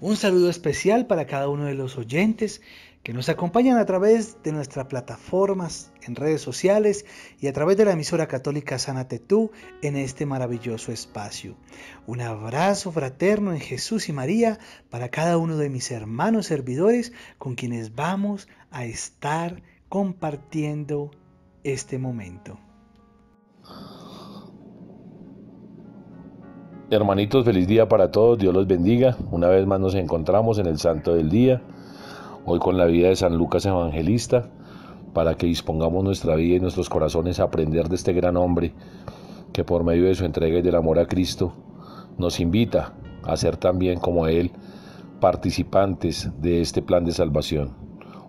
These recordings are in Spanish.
Un saludo especial para cada uno de los oyentes que nos acompañan a través de nuestras plataformas en redes sociales y a través de la emisora católica Sánate Tú en este maravilloso espacio. Un abrazo fraterno en Jesús y María para cada uno de mis hermanos servidores con quienes vamos a estar compartiendo este momento. Hermanitos, feliz día para todos, Dios los bendiga. Una vez más nos encontramos en el Santo del Día, hoy con la vida de San Lucas Evangelista, para que dispongamos nuestra vida y nuestros corazones a aprender de este gran hombre, que por medio de su entrega y del amor a Cristo, nos invita a ser también como Él, participantes de este plan de salvación.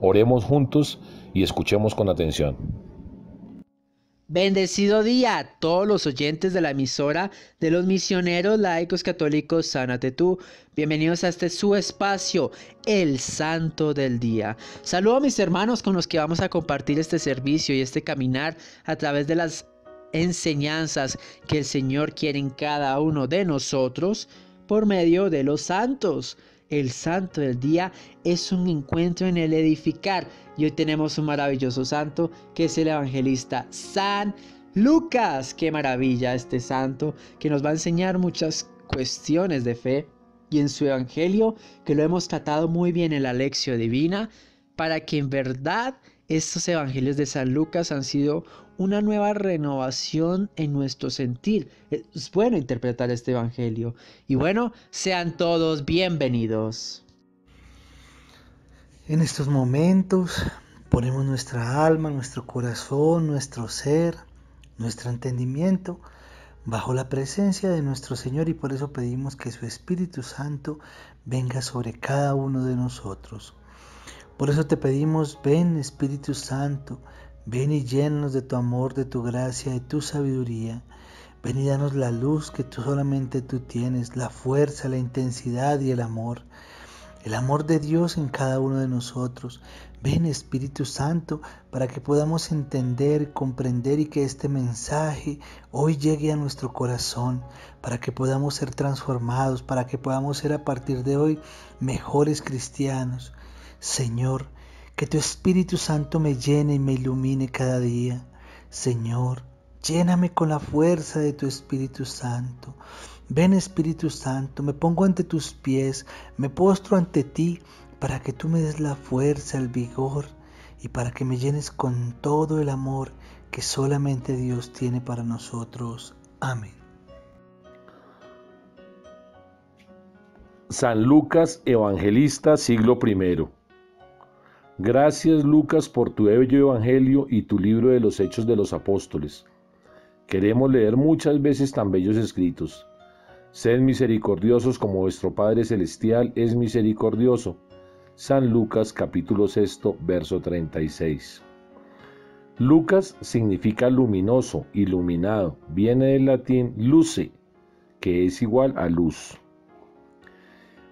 Oremos juntos y escuchemos con atención. Bendecido día a todos los oyentes de la emisora de los misioneros laicos católicos Sánate Tú. Bienvenidos a este su espacio, el Santo del Día. Saludo a mis hermanos con los que vamos a compartir este servicio y este caminar a través de las enseñanzas que el Señor quiere en cada uno de nosotros por medio de los santos. El Santo del Día es un encuentro en el edificar y hoy tenemos un maravilloso santo que es el evangelista San Lucas. ¡Qué maravilla este santo que nos va a enseñar muchas cuestiones de fe! Y en su evangelio, que lo hemos tratado muy bien en la Lección Divina, para que en verdad estos evangelios de San Lucas han sido una nueva renovación en nuestro sentir. Es bueno interpretar este evangelio. Y bueno, sean todos bienvenidos. En estos momentos ponemos nuestra alma, nuestro corazón, nuestro ser, nuestro entendimiento bajo la presencia de nuestro Señor, y por eso pedimos que su Espíritu Santo venga sobre cada uno de nosotros. Por eso te pedimos, ven Espíritu Santo, ven y llénanos de tu amor, de tu gracia, de tu sabiduría. Ven y danos la luz que solamente tú tienes, la fuerza, la intensidad y el amor de Dios en cada uno de nosotros. Ven Espíritu Santo para que podamos entender, comprender y que este mensaje hoy llegue a nuestro corazón, para que podamos ser transformados, para que podamos ser a partir de hoy mejores cristianos. Señor, que tu Espíritu Santo me llene y me ilumine cada día. Señor, lléname con la fuerza de tu Espíritu Santo. Ven Espíritu Santo, me pongo ante tus pies, me postro ante ti para que tú me des la fuerza, el vigor y para que me llenes con todo el amor que solamente Dios tiene para nosotros. Amén. San Lucas Evangelista, siglo I. Gracias, Lucas, por tu bello evangelio y tu libro de los Hechos de los Apóstoles. Queremos leer muchas veces tan bellos escritos. Sed misericordiosos como vuestro Padre Celestial es misericordioso. San Lucas capítulo 6, verso 36. Lucas significa luminoso, iluminado. Viene del latín luce, que es igual a luz.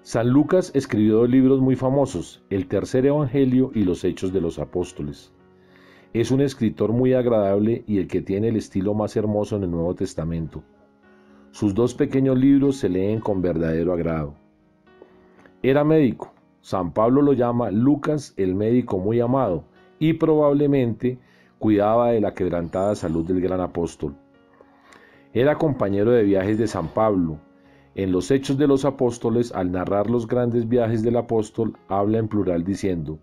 San Lucas escribió dos libros muy famosos, el Tercer Evangelio y los Hechos de los Apóstoles. Es un escritor muy agradable y el que tiene el estilo más hermoso en el Nuevo Testamento. Sus dos pequeños libros se leen con verdadero agrado. Era médico. San Pablo lo llama Lucas el médico muy amado y probablemente cuidaba de la quebrantada salud del gran apóstol. Era compañero de viajes de San Pablo. En los Hechos de los Apóstoles, al narrar los grandes viajes del apóstol, habla en plural diciendo: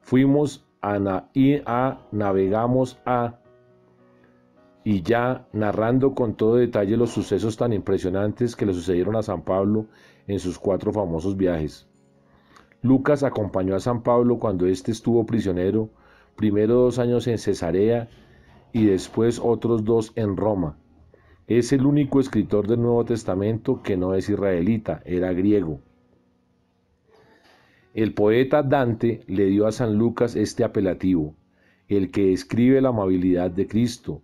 fuimos navegamos y ya narrando con todo detalle los sucesos tan impresionantes que le sucedieron a San Pablo en sus 4 famosos viajes. Lucas acompañó a San Pablo cuando éste estuvo prisionero, primero 2 años en Cesarea y después otros 2 en Roma. Es el único escritor del Nuevo Testamento que no es israelita, era griego. El poeta Dante le dio a San Lucas este apelativo, el que escribe la amabilidad de Cristo,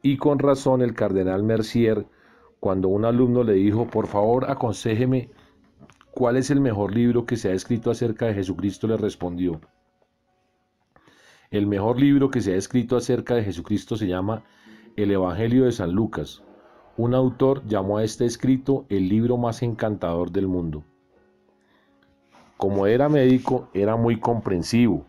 y con razón el cardenal Mercier, cuando un alumno le dijo: por favor, aconséjeme cuál es el mejor libro que se ha escrito acerca de Jesucristo, le respondió: el mejor libro que se ha escrito acerca de Jesucristo se llama El Evangelio de San Lucas. Un autor llamó a este escrito el libro más encantador del mundo. Como era médico, era muy comprensivo.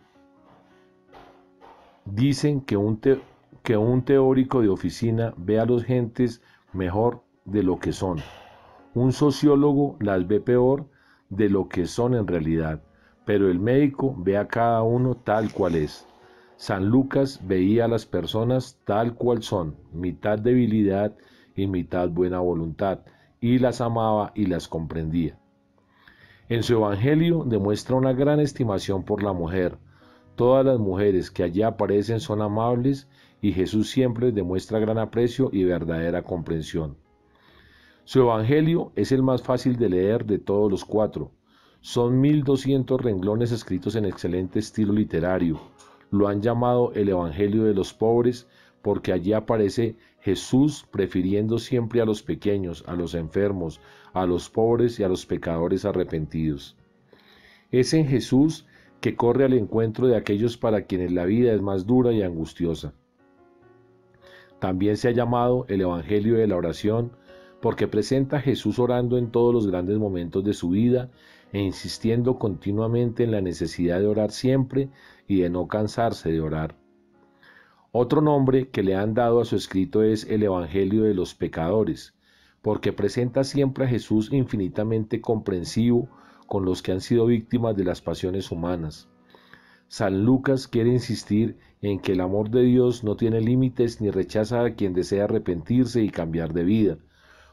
Dicen que un teórico de oficina ve a las gentes mejor de lo que son. Un sociólogo las ve peor de lo que son en realidad, pero el médico ve a cada uno tal cual es. San Lucas veía a las personas tal cual son, mitad debilidad y mitad buena voluntad, y las amaba y las comprendía. En su evangelio demuestra una gran estimación por la mujer. Todas las mujeres que allí aparecen son amables y Jesús siempre demuestra gran aprecio y verdadera comprensión. Su evangelio es el más fácil de leer de todos los 4. Son 1200 renglones escritos en excelente estilo literario. Lo han llamado el Evangelio de los pobres porque allí aparece Jesús prefiriendo siempre a los pequeños, a los enfermos, a los pobres y a los pecadores arrepentidos. Es en Jesús que corre al encuentro de aquellos para quienes la vida es más dura y angustiosa. También se ha llamado el Evangelio de la oración porque presenta a Jesús orando en todos los grandes momentos de su vida e insistiendo continuamente en la necesidad de orar siempre y de no cansarse de orar. Otro nombre que le han dado a su escrito es el Evangelio de los pecadores, porque presenta siempre a Jesús infinitamente comprensivo con los que han sido víctimas de las pasiones humanas. San Lucas quiere insistir en que el amor de Dios no tiene límites ni rechaza a quien desea arrepentirse y cambiar de vida.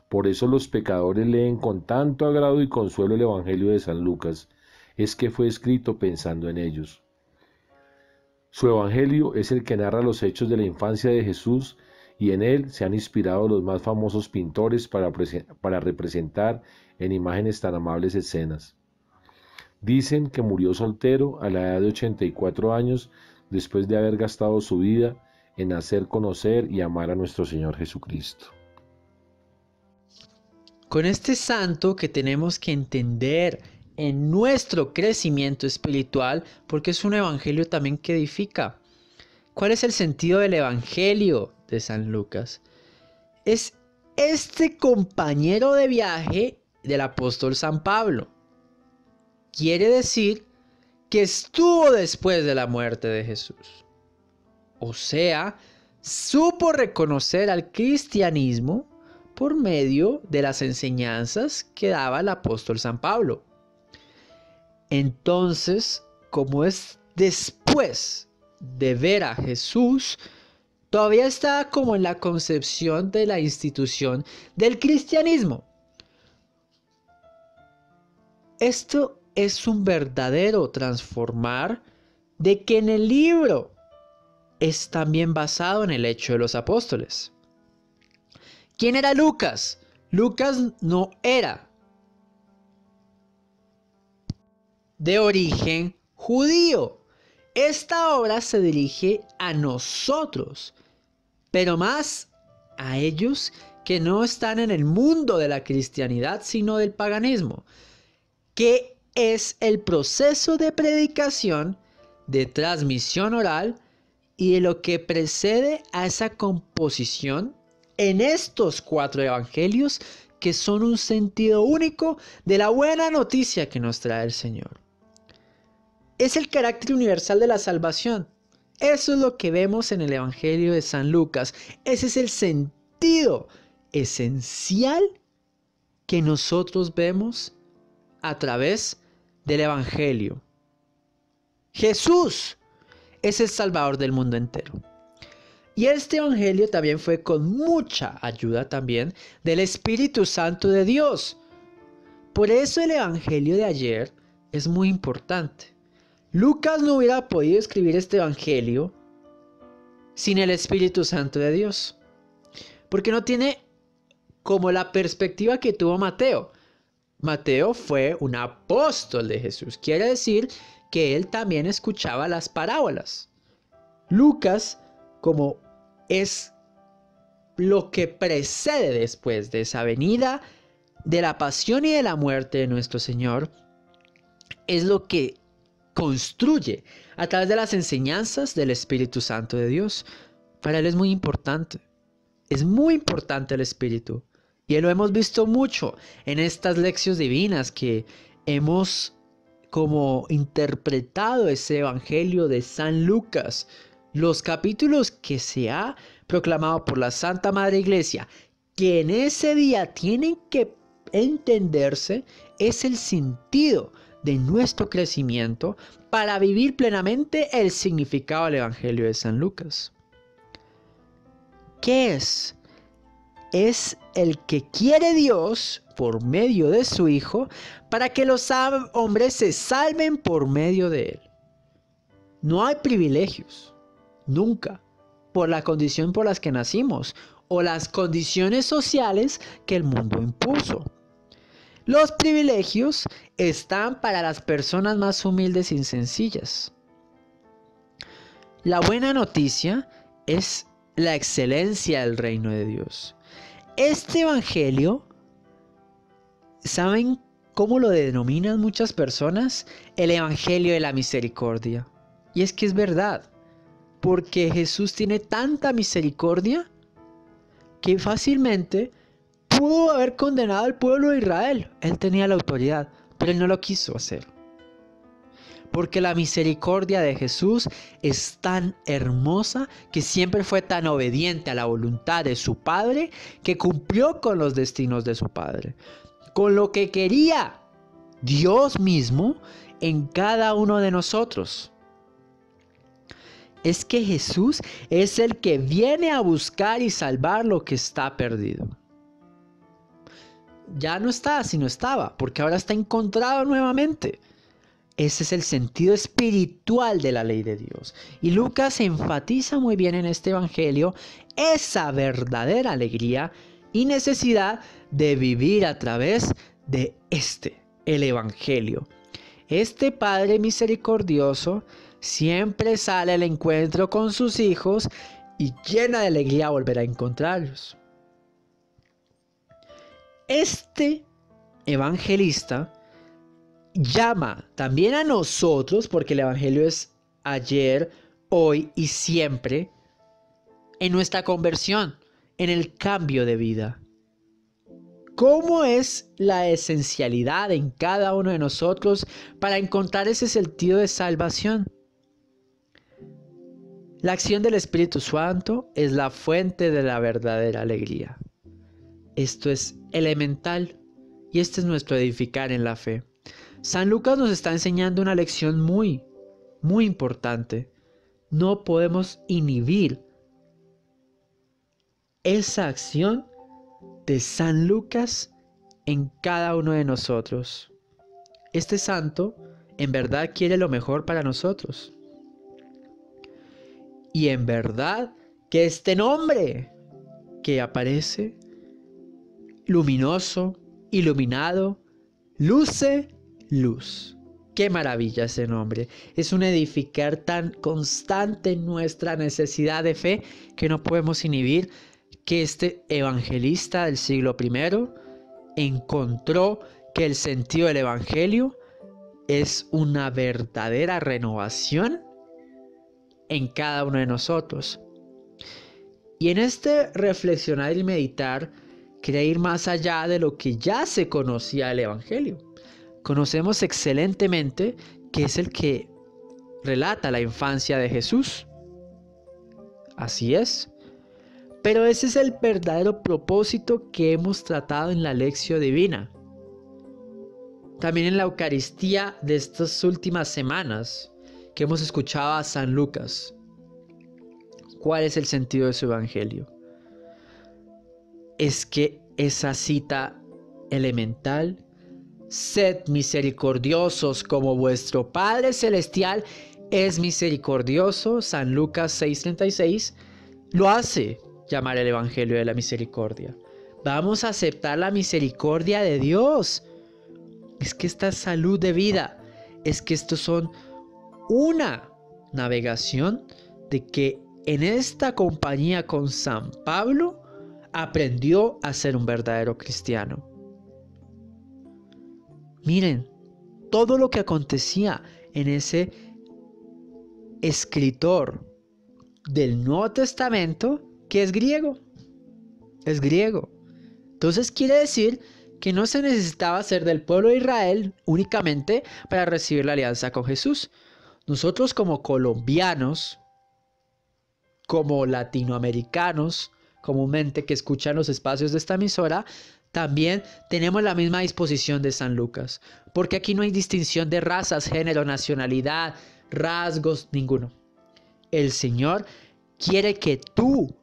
Por eso los pecadores leen con tanto agrado y consuelo el Evangelio de San Lucas, es que fue escrito pensando en ellos. Su Evangelio es el que narra los hechos de la infancia de Jesús y en él se han inspirado los más famosos pintores para representar en imágenes tan amables escenas. Dicen que murió soltero a la edad de 84 años después de haber gastado su vida en hacer conocer y amar a nuestro Señor Jesucristo. Con este santo que tenemos que entender en nuestro crecimiento espiritual, porque es un evangelio también que edifica. ¿Cuál es el sentido del evangelio de San Lucas? Es este compañero de viaje del apóstol San Pablo. Quiere decir que estuvo después de la muerte de Jesús. O sea, supo reconocer al cristianismo por medio de las enseñanzas que daba el apóstol San Pablo. Entonces, como es después de ver a Jesús, todavía está como en la concepción de la institución del cristianismo. Esto es un verdadero transformar de que en el libro es también basado en el hecho de los apóstoles. ¿Quién era Lucas? Lucas no era de origen judío. Esta obra se dirige a nosotros, pero más a ellos que no están en el mundo de la cristianidad, sino del paganismo, que es el proceso de predicación, de transmisión oral y de lo que precede a esa composición en estos 4 evangelios que son un sentido único de la buena noticia que nos trae el Señor. Es el carácter universal de la salvación. Eso es lo que vemos en el Evangelio de San Lucas. Ese es el sentido esencial que nosotros vemos a través del Evangelio. Jesús es el Salvador del mundo entero. Y este Evangelio también fue con mucha ayuda también del Espíritu Santo de Dios. Por eso el Evangelio de ayer es muy importante. Lucas no hubiera podido escribir este Evangelio sin el Espíritu Santo de Dios. Porque no tiene como la perspectiva que tuvo Mateo. Mateo fue un apóstol de Jesús. Quiere decir que él también escuchaba las parábolas. Lucas, como es lo que precede después de esa venida, de la pasión y de la muerte de nuestro Señor, es lo que construye a través de las enseñanzas del Espíritu Santo de Dios. Para él es muy importante. Es muy importante el Espíritu. Y lo hemos visto mucho en estas lecciones divinas que hemos como interpretado ese Evangelio de San Lucas. Los capítulos que se ha proclamado por la Santa Madre Iglesia, que en ese día tienen que entenderse, es el sentido de nuestro crecimiento para vivir plenamente el significado del Evangelio de San Lucas. ¿Qué es? Es el que quiere Dios por medio de su Hijo para que los hombres se salven por medio de él. No hay privilegios, nunca, por la condición por las que nacimos o las condiciones sociales que el mundo impuso. Los privilegios están para las personas más humildes y sencillas. La buena noticia es la excelencia del reino de Dios. Este evangelio, ¿saben cómo lo denominan muchas personas? El evangelio de la misericordia. Y es que es verdad, porque Jesús tiene tanta misericordia que fácilmente pudo haber condenado al pueblo de Israel. Él tenía la autoridad, pero él no lo quiso hacer. Porque la misericordia de Jesús es tan hermosa, que siempre fue tan obediente a la voluntad de su Padre, que cumplió con los destinos de su Padre, con lo que quería Dios mismo en cada uno de nosotros. Es que Jesús es el que viene a buscar y salvar lo que está perdido. Ya no está, sino estaba, porque ahora está encontrado nuevamente. Ese es el sentido espiritual de la ley de Dios. Y Lucas enfatiza muy bien en este evangelio esa verdadera alegría y necesidad de vivir a través de el evangelio. Este Padre misericordioso siempre sale al encuentro con sus hijos y llena de alegría volver a encontrarlos. Este evangelista llama también a nosotros, porque el evangelio es ayer, hoy y siempre, en nuestra conversión, en el cambio de vida. ¿Cómo es la esencialidad en cada uno de nosotros para encontrar ese sentido de salvación? La acción del Espíritu Santo es la fuente de la verdadera alegría. Esto es elemental y este es nuestro edificar en la fe. San Lucas nos está enseñando una lección muy importante. No podemos inhibir esa acción de San Lucas en cada uno de nosotros. Este santo en verdad quiere lo mejor para nosotros. Y en verdad que este nombre que aparece, luminoso, iluminado, luce luz. Qué maravilla ese nombre. Es un edificar tan constante en nuestra necesidad de fe que no podemos inhibir que este evangelista del siglo I encontró que el sentido del evangelio es una verdadera renovación en cada uno de nosotros. Y en este reflexionar y meditar, quería ir más allá de lo que ya se conocía del evangelio. Conocemos excelentemente que es el que relata la infancia de Jesús. Así es. Pero ese es el verdadero propósito que hemos tratado en la Lección Divina. También en la Eucaristía de estas últimas semanas que hemos escuchado a San Lucas. ¿Cuál es el sentido de su evangelio? Es que esa cita elemental: sed misericordiosos como vuestro Padre Celestial es misericordioso, San Lucas 6:36, lo hace llamar el Evangelio de la Misericordia. Vamos a aceptar la misericordia de Dios. Es que esta es salud de vida. Es que estos son una navegación de que en esta compañía con San Pablo aprendió a ser un verdadero cristiano. Miren, todo lo que acontecía en ese escritor del Nuevo Testamento, que es griego. Es griego. Entonces quiere decir que no se necesitaba ser del pueblo de Israel únicamente para recibir la alianza con Jesús. Nosotros como colombianos, como latinoamericanos, comúnmente que escuchan los espacios de esta emisora, también tenemos la misma disposición de San Lucas, porque aquí no hay distinción de razas, género, nacionalidad, rasgos, ninguno. El Señor quiere que tú,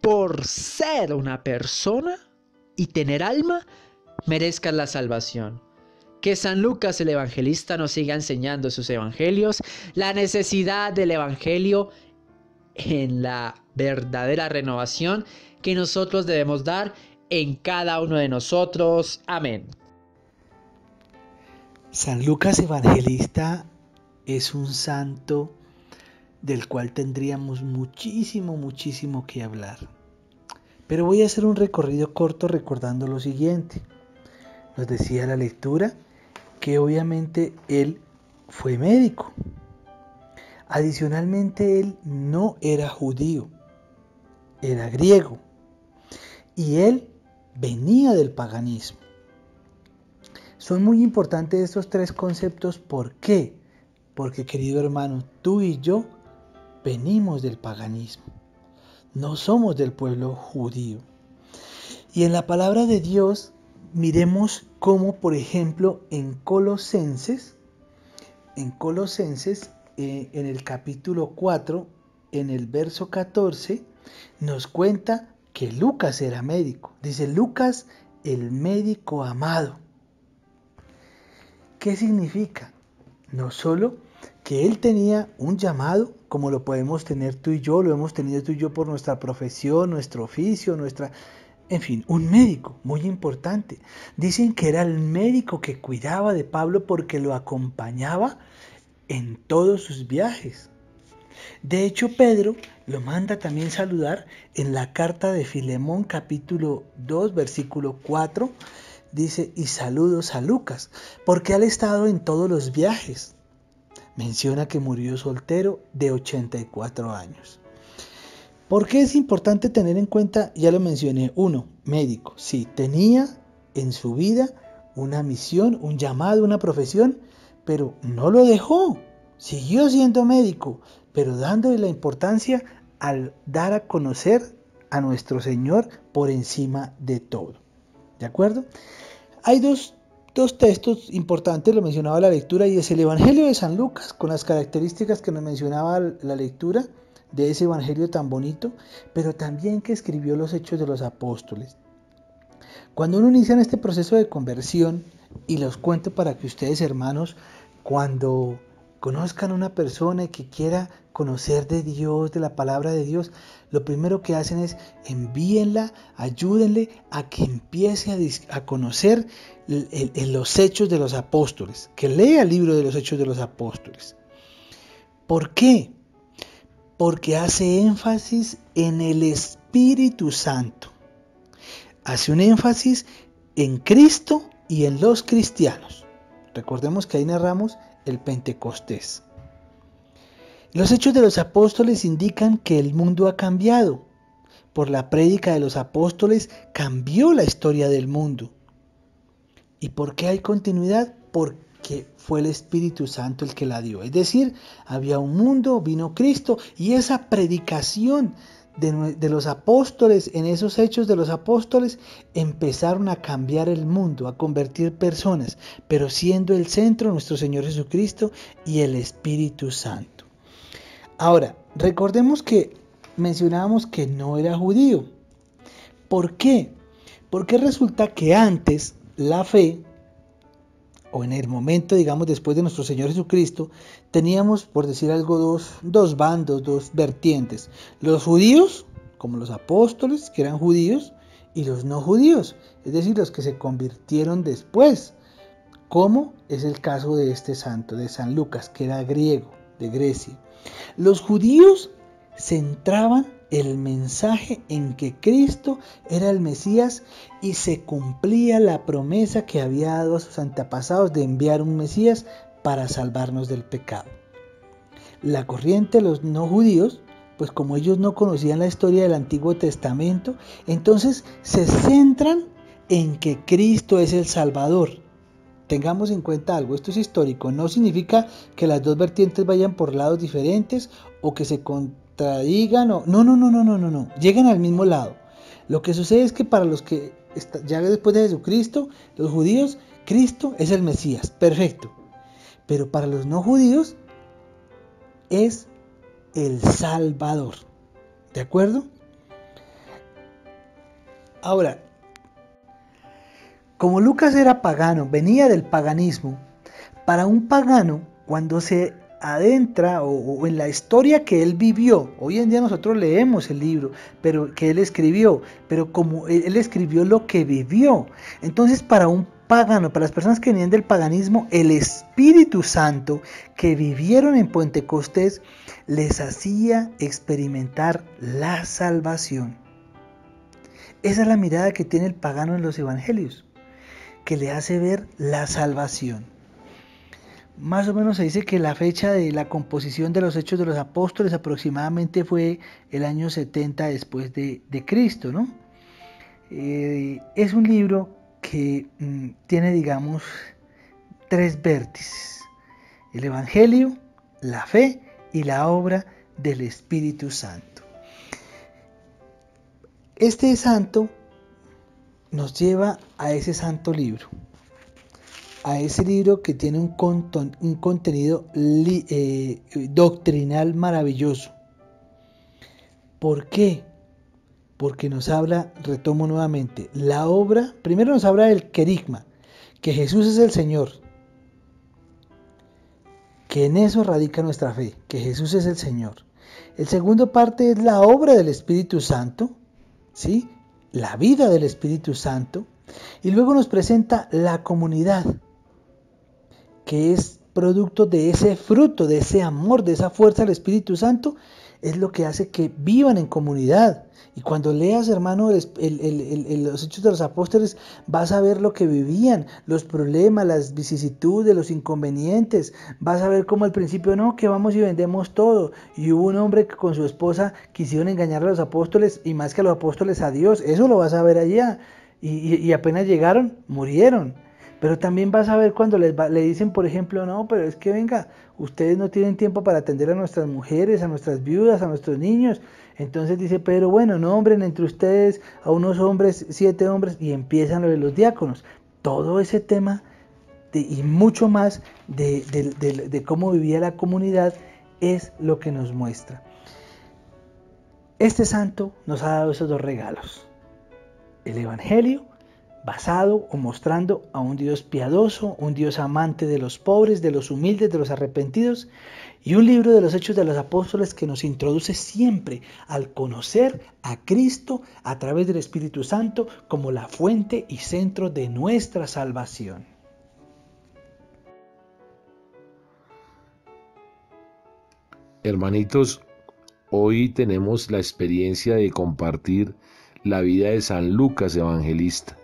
por ser una persona y tener alma, merezcas la salvación. Que San Lucas el evangelista nos siga enseñando sus evangelios, la necesidad del evangelio en la verdadera renovación que nosotros debemos dar en cada uno de nosotros. Amén. San Lucas Evangelista es un santo del cual tendríamos muchísimo que hablar. Pero voy a hacer un recorrido corto recordando lo siguiente. Nos decía la lectura que obviamente él fue médico. Adicionalmente él no era judío, era griego. Y él venía del paganismo. Son muy importantes estos tres conceptos. ¿Por qué? Porque, querido hermano, tú y yo venimos del paganismo. No somos del pueblo judío. Y en la palabra de Dios, miremos cómo, por ejemplo, en Colosenses, en el capítulo 4, en el verso 14, nos cuenta que Lucas era médico. Dice Lucas, el médico amado. ¿Qué significa? no solo que él tenía un llamado, como lo podemos tener tú y yo, lo hemos tenido tú y yo por nuestra profesión, nuestro oficio, en fin, un médico muy importante. Dicen que era el médico que cuidaba de Pablo porque lo acompañaba en todos sus viajes. De hecho, Pedro lo manda también saludar en la carta de Filemón, capítulo 2, versículo 4. Dice, y saludos a Lucas, porque él ha estado en todos los viajes. Menciona que murió soltero de 84 años. ¿Por qué es importante tener en cuenta? Ya lo mencioné, uno, médico. Sí, tenía en su vida una misión, un llamado, una profesión, pero no lo dejó. Siguió siendo médico, pero dándole la importancia al dar a conocer a nuestro Señor por encima de todo. ¿De acuerdo? Hay dos textos importantes, lo mencionaba la lectura, y es el Evangelio de San Lucas, con las características que nos mencionaba la lectura de ese Evangelio tan bonito, pero también que escribió los Hechos de los Apóstoles. Cuando uno inicia en este proceso de conversión, y los cuento para que ustedes, hermanos, cuando conozcan a una persona que quiera conocer de Dios, de la palabra de Dios, lo primero que hacen es envíenla, ayúdenle a que empiece a conocer los Hechos de los Apóstoles, que lea el libro de los Hechos de los Apóstoles. ¿Por qué? Porque hace énfasis en el Espíritu Santo. Hace un énfasis en Cristo y en los cristianos. Recordemos que ahí narramos el Pentecostés. Los Hechos de los Apóstoles indican que el mundo ha cambiado. Por la prédica de los apóstoles cambió la historia del mundo. ¿Y por qué hay continuidad? Porque fue el Espíritu Santo el que la dio. Es decir, había un mundo, vino Cristo, y esa predicación de los apóstoles, en esos Hechos de los Apóstoles, empezaron a cambiar el mundo, a convertir personas, pero siendo el centro nuestro Señor Jesucristo y el Espíritu Santo. Ahora, recordemos que mencionábamos que no era judío. ¿Por qué? Porque resulta que antes la fe, o en el momento, digamos, después de nuestro Señor Jesucristo, teníamos, por decir algo, dos bandos, dos vertientes. Los judíos, como los apóstoles, que eran judíos, y los no judíos, es decir, los que se convirtieron después, como es el caso de este santo, de San Lucas, que era griego, de Grecia. Los judíos centraban el mensaje en que Cristo era el Mesías y se cumplía la promesa que había dado a sus antepasados de enviar un Mesías para salvarnos del pecado. La corriente de los no judíos, pues como ellos no conocían la historia del Antiguo Testamento, entonces se centran en que Cristo es el Salvador. Tengamos en cuenta algo, esto es histórico, no significa que las dos vertientes vayan por lados diferentes o que se contradigan, no, llegan al mismo lado. Lo que sucede es que para los que ya después de Jesucristo, los judíos, Cristo es el Mesías, perfecto, pero para los no judíos es el Salvador, ¿de acuerdo? Ahora, como Lucas era pagano, venía del paganismo, para un pagano, cuando se adentra o en la historia que él vivió, hoy en día nosotros leemos el libro pero que él escribió, pero como él escribió lo que vivió, entonces para un pagano, para las personas que venían del paganismo, el Espíritu Santo que vivieron en Pentecostés les hacía experimentar la salvación. Esa es la mirada que tiene el pagano en los evangelios, que le hace ver la salvación. Más o menos se dice que la fecha de la composición de los Hechos de los Apóstoles aproximadamente fue el año 70 después de Cristo, ¿no? Es un libro que tiene, digamos, tres vértices: el Evangelio, la fe y la obra del Espíritu Santo. Este santo nos lleva a ese santo libro, a ese libro que tiene un contenido doctrinal maravilloso. ¿Por qué? Porque nos habla, retomo nuevamente, la obra, primero nos habla del querigma, que Jesús es el Señor. que en eso radica nuestra fe, que Jesús es el Señor. El segundo parte es la obra del Espíritu Santo, ¿sí? La vida del Espíritu Santo. Y luego nos presenta la comunidad, que es producto de ese fruto, de ese amor, de esa fuerza del Espíritu Santo, es lo que hace que vivan en comunidad. Y cuando leas, hermano, los Hechos de los Apóstoles, vas a ver lo que vivían, los problemas, las vicisitudes, los inconvenientes. Vas a ver cómo al principio, no, que vamos y vendemos todo. Y hubo un hombre que con su esposa quisieron engañar a los apóstoles, y más que a los apóstoles, a Dios. Eso lo vas a ver allá. Y apenas llegaron, murieron. Pero también vas a ver cuando le dicen, por ejemplo, no, pero es que venga, ustedes no tienen tiempo para atender a nuestras mujeres, a nuestras viudas, a nuestros niños. Entonces dice, pero bueno, nombren entre ustedes a unos hombres, 7 hombres, y empiezan lo de los diáconos. Todo ese tema y mucho más de cómo vivía la comunidad es lo que nos muestra. Este santo nos ha dado esos dos regalos. El Evangelio, basado o mostrando a un Dios piadoso, un Dios amante de los pobres, de los humildes, de los arrepentidos, y un libro de los Hechos de los Apóstoles que nos introduce siempre al conocer a Cristo a través del Espíritu Santo como la fuente y centro de nuestra salvación. Hermanitos, hoy tenemos la experiencia de compartir la vida de San Lucas Evangelista,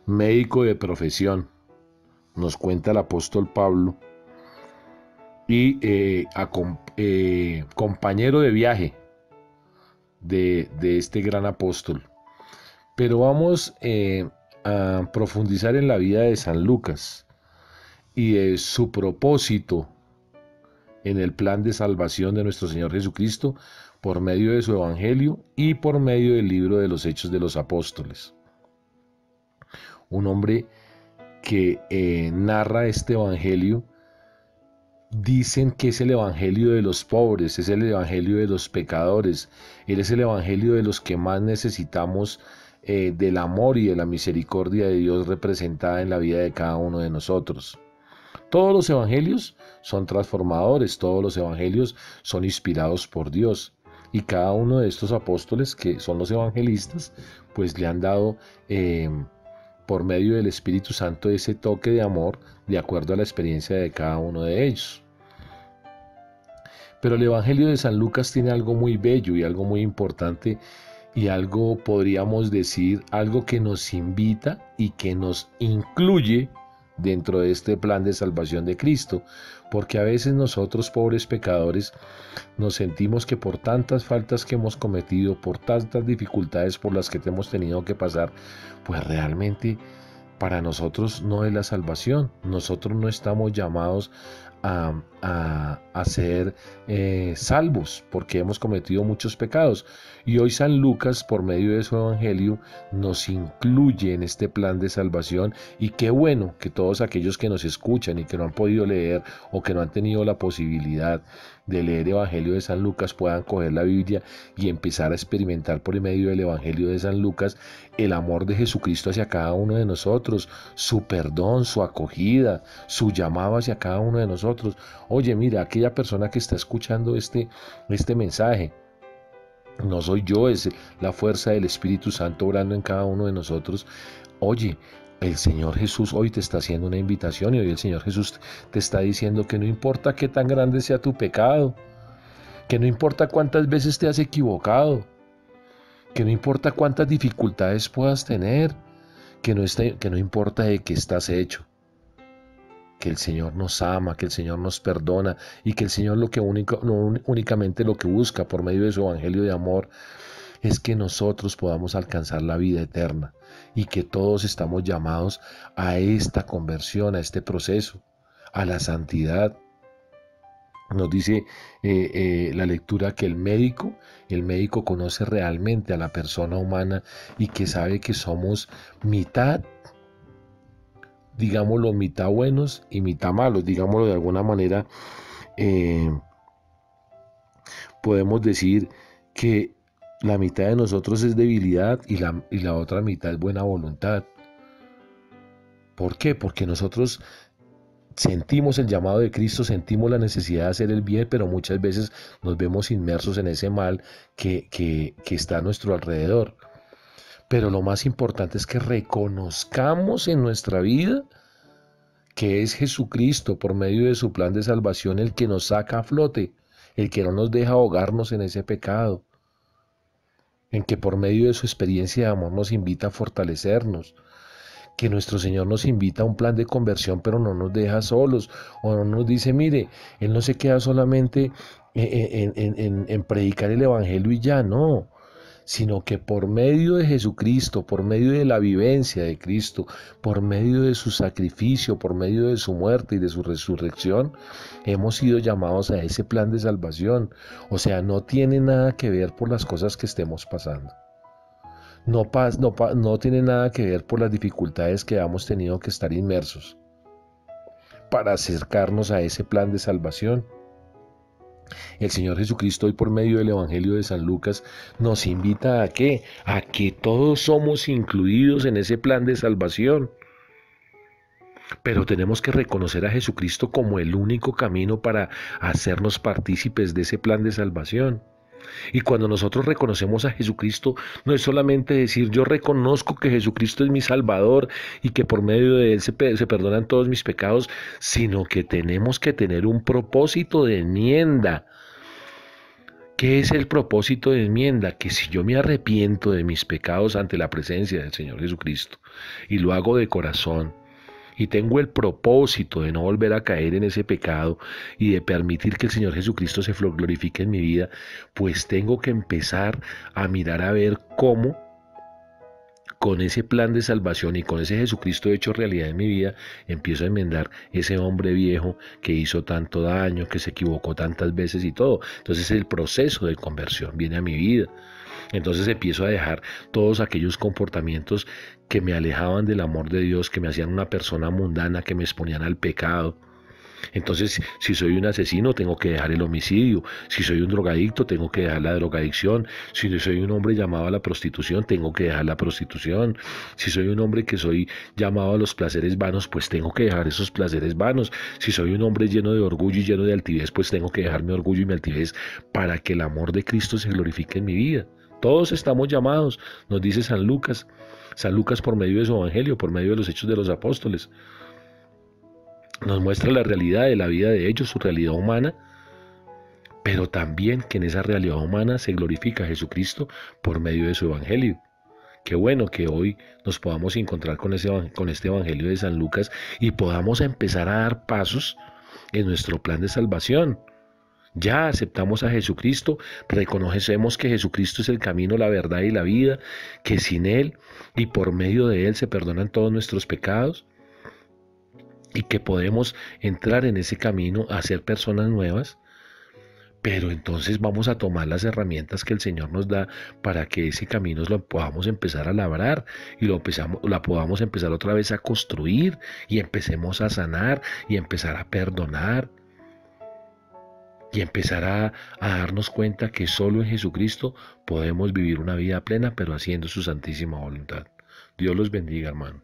médico de profesión, nos cuenta el apóstol Pablo, y compañero de viaje de este gran apóstol. Pero vamos a profundizar en la vida de San Lucas y de su propósito en el plan de salvación de nuestro Señor Jesucristo por medio de su Evangelio y por medio del libro de los Hechos de los Apóstoles. Un hombre que narra este Evangelio, dicen que es el Evangelio de los pobres, es el Evangelio de los pecadores, él es el Evangelio de los que más necesitamos del amor y de la misericordia de Dios representada en la vida de cada uno de nosotros. Todos los evangelios son transformadores, todos los evangelios son inspirados por Dios, y cada uno de estos apóstoles, que son los evangelistas, pues le han dado por medio del Espíritu Santo ese toque de amor de acuerdo a la experiencia de cada uno de ellos. Pero el Evangelio de San Lucas tiene algo muy bello y algo muy importante, y algo, podríamos decir, algo que nos invita y que nos incluye dentro de este plan de salvación de Cristo, porque a veces nosotros, pobres pecadores, nos sentimos que por tantas faltas que hemos cometido, por tantas dificultades por las que hemos tenido que pasar, pues realmente para nosotros no es la salvación. Nosotros no estamos llamados a ser salvos, porque hemos cometido muchos pecados. Y hoy San Lucas, por medio de su Evangelio, nos incluye en este plan de salvación, y qué bueno que todos aquellos que nos escuchan y que no han podido leer o que no han tenido la posibilidad de leer Evangelio de San Lucas puedan coger la Biblia y empezar a experimentar por medio del Evangelio de San Lucas el amor de Jesucristo hacia cada uno de nosotros, su perdón, su acogida, su llamado hacia cada uno de nosotros. Oye, mira, aquella persona que está escuchando este mensaje, no soy yo, es la fuerza del Espíritu Santo obrando en cada uno de nosotros. Oye, el Señor Jesús hoy te está haciendo una invitación, y hoy el Señor Jesús te está diciendo que no importa qué tan grande sea tu pecado, que no importa cuántas veces te has equivocado, que no importa cuántas dificultades puedas tener, que no importa de qué estás hecho, que el Señor nos ama, que el Señor nos perdona, y que el Señor únicamente lo que busca por medio de su Evangelio de amor es que nosotros podamos alcanzar la vida eterna, y que todos estamos llamados a esta conversión, a este proceso, a la santidad. Nos dice la lectura que el médico conoce realmente a la persona humana, y que sabe que somos mitad, digámoslo, mitad buenos y mitad malos, digámoslo de alguna manera. Podemos decir que la mitad de nosotros es debilidad y la otra mitad es buena voluntad. ¿Por qué? Porque nosotros Sentimos el llamado de Cristo, sentimos la necesidad de hacer el bien, pero muchas veces nos vemos inmersos en ese mal que está a nuestro alrededor. Pero lo más importante es que reconozcamos en nuestra vida que es Jesucristo, por medio de su plan de salvación, el que nos saca a flote, el que no nos deja ahogarnos en ese pecado, en que por medio de su experiencia de amor nos invita a fortalecernos, que nuestro Señor nos invita a un plan de conversión, pero no nos deja solos, o no nos dice, mire, Él no se queda solamente en predicar el Evangelio y ya, no, sino que por medio de Jesucristo, por medio de la vivencia de Cristo, por medio de su sacrificio, por medio de su muerte y de su resurrección, hemos sido llamados a ese plan de salvación. O sea, no tiene nada que ver por las cosas que estemos pasando. No tiene nada que ver por las dificultades que hemos tenido que estar inmersos para acercarnos a ese plan de salvación. El Señor Jesucristo hoy por medio del Evangelio de San Lucas nos invita ¿a qué? A que todos somos incluidos en ese plan de salvación. Pero tenemos que reconocer a Jesucristo como el único camino para hacernos partícipes de ese plan de salvación. Y cuando nosotros reconocemos a Jesucristo, no es solamente decir yo reconozco que Jesucristo es mi Salvador y que por medio de Él se perdonan todos mis pecados, sino que tenemos que tener un propósito de enmienda. ¿Qué es el propósito de enmienda? Que si yo me arrepiento de mis pecados ante la presencia del Señor Jesucristo y lo hago de corazón, y tengo el propósito de no volver a caer en ese pecado y de permitir que el Señor Jesucristo se glorifique en mi vida, pues tengo que empezar a mirar a ver cómo con ese plan de salvación y con ese Jesucristo hecho realidad en mi vida, empiezo a enmendar ese hombre viejo que hizo tanto daño, que se equivocó tantas veces y todo. Entonces el proceso de conversión viene a mi vida. Entonces empiezo a dejar todos aquellos comportamientos que me alejaban del amor de Dios, que me hacían una persona mundana, que me exponían al pecado. Entonces, si soy un asesino, tengo que dejar el homicidio. Si soy un drogadicto, tengo que dejar la drogadicción. Si soy un hombre llamado a la prostitución, tengo que dejar la prostitución. Si soy un hombre que soy llamado a los placeres vanos, pues tengo que dejar esos placeres vanos. Si soy un hombre lleno de orgullo y lleno de altivez, pues tengo que dejar mi orgullo y mi altivez para que el amor de Cristo se glorifique en mi vida. Todos estamos llamados, nos dice San Lucas por medio de su Evangelio, por medio de los Hechos de los Apóstoles. Nos muestra la realidad de la vida de ellos, su realidad humana, pero también que en esa realidad humana se glorifica a Jesucristo por medio de su Evangelio. Qué bueno que hoy nos podamos encontrar con este Evangelio de San Lucas y podamos empezar a dar pasos en nuestro plan de salvación. Ya aceptamos a Jesucristo, reconocemos que Jesucristo es el camino, la verdad y la vida, que sin Él y por medio de Él se perdonan todos nuestros pecados y que podemos entrar en ese camino a ser personas nuevas. Pero entonces vamos a tomar las herramientas que el Señor nos da para que ese camino lo podamos empezar a labrar y la podamos empezar otra vez a construir y empecemos a sanar y empezar a perdonar. Y empezar a darnos cuenta que solo en Jesucristo podemos vivir una vida plena, pero haciendo su santísima voluntad. Dios los bendiga, hermano.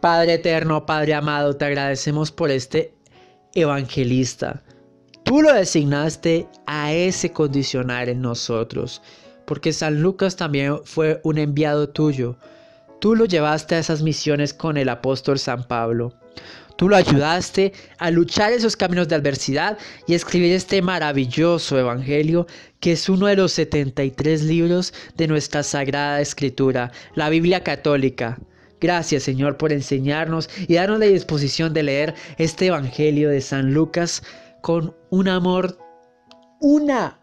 Padre eterno, Padre amado, te agradecemos por este evangelista. Tú lo designaste a ese condicional en nosotros, porque San Lucas también fue un enviado tuyo. Tú lo llevaste a esas misiones con el apóstol San Pablo. Tú lo ayudaste a luchar esos caminos de adversidad y escribir este maravilloso evangelio que es uno de los 73 libros de nuestra Sagrada Escritura, la Biblia Católica. Gracias, Señor, por enseñarnos y darnos la disposición de leer este evangelio de San Lucas con un amor, una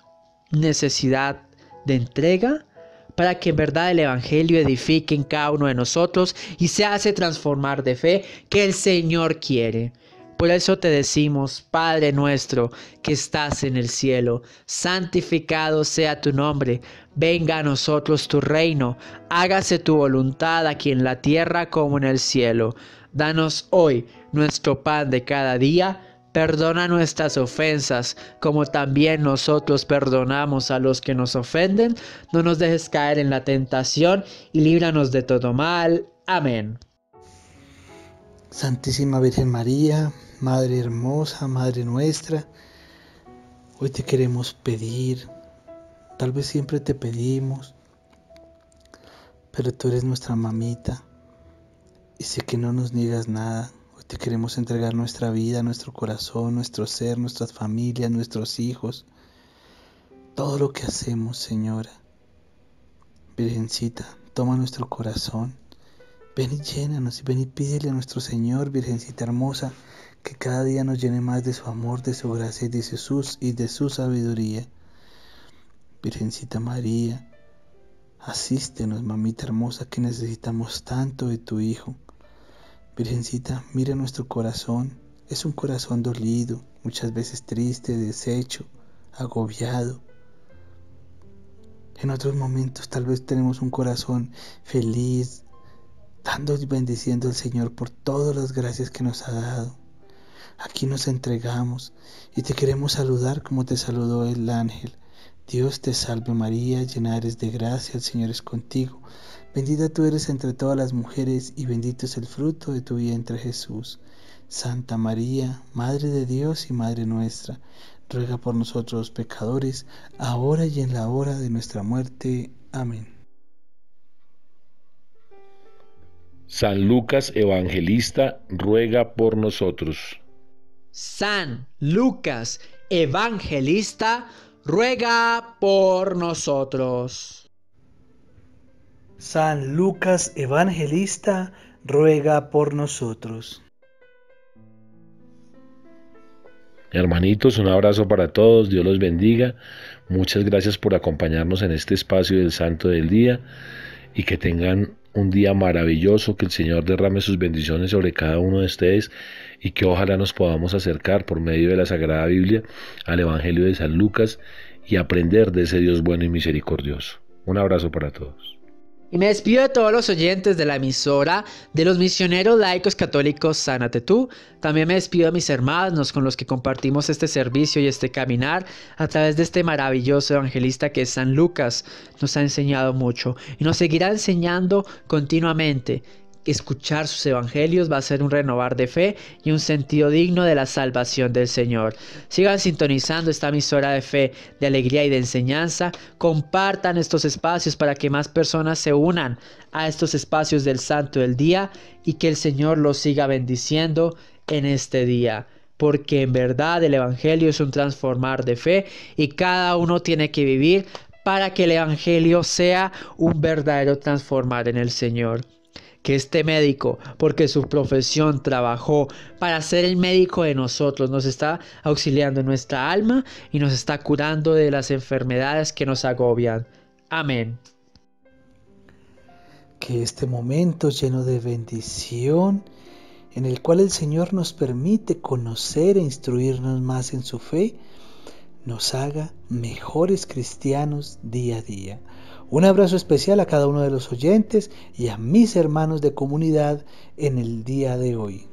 necesidad de entrega para que en verdad el evangelio edifique en cada uno de nosotros y se hace transformar de fe que el Señor quiere. Por eso te decimos, Padre nuestro que estás en el cielo, santificado sea tu nombre, venga a nosotros tu reino, hágase tu voluntad aquí en la tierra como en el cielo. Danos hoy nuestro pan de cada día, Perdona nuestras ofensas, como también nosotros perdonamos a los que nos ofenden. No nos dejes caer en la tentación y líbranos de todo mal. Amén. Santísima Virgen María, Madre hermosa, Madre nuestra, hoy te queremos pedir, tal vez siempre te pedimos, pero tú eres nuestra mamita y sé que no nos niegas nada. Hoy te queremos entregar nuestra vida, nuestro corazón, nuestro ser, nuestras familias, nuestros hijos, todo lo que hacemos, Señora. Virgencita, toma nuestro corazón. Ven y llénanos y ven y pídele a nuestro Señor, Virgencita hermosa, que cada día nos llene más de su amor, de su gracia y de su sabiduría. Virgencita María, asístenos, mamita hermosa, que necesitamos tanto de tu Hijo. Virgencita, mira nuestro corazón, es un corazón dolido, muchas veces triste, deshecho, agobiado. En otros momentos tal vez tenemos un corazón feliz, dando y bendiciendo al Señor por todas las gracias que nos ha dado. Aquí nos entregamos y te queremos saludar como te saludó el ángel. Dios te salve María, llena eres de gracia, el Señor es contigo. Bendita tú eres entre todas las mujeres y bendito es el fruto de tu vientre Jesús. Santa María, Madre de Dios y Madre nuestra, ruega por nosotros los pecadores, ahora y en la hora de nuestra muerte. Amén. San Lucas Evangelista, ruega por nosotros. San Lucas Evangelista, ruega por nosotros. San Lucas Evangelista, ruega por nosotros. Hermanitos, un abrazo para todos, Dios los bendiga. Muchas gracias por acompañarnos en este espacio del Santo del Día y que tengan un día maravilloso, que el Señor derrame sus bendiciones sobre cada uno de ustedes y que ojalá nos podamos acercar por medio de la Sagrada Biblia al Evangelio de San Lucas y aprender de ese Dios bueno y misericordioso. Un abrazo para todos. Y me despido de todos los oyentes de la emisora de los misioneros laicos católicos Sánate Tú. También me despido de mis hermanos con los que compartimos este servicio y este caminar a través de este maravilloso evangelista que es San Lucas. Nos ha enseñado mucho y nos seguirá enseñando continuamente. Escuchar sus evangelios va a ser un renovar de fe y un sentido digno de la salvación del Señor. Sigan sintonizando esta emisora de fe, de alegría y de enseñanza. Compartan estos espacios para que más personas se unan a estos espacios del Santo del Día y que el Señor los siga bendiciendo en este día. Porque en verdad el evangelio es un transformar de fe y cada uno tiene que vivir para que el evangelio sea un verdadero transformar en el Señor. Que este médico, porque su profesión trabajó para ser el médico de nosotros, nos está auxiliando en nuestra alma y nos está curando de las enfermedades que nos agobian. Amén. Que este momento lleno de bendición, en el cual el Señor nos permite conocer e instruirnos más en su fe, nos haga mejores cristianos día a día. Un abrazo especial a cada uno de los oyentes y a mis hermanos de comunidad en el día de hoy.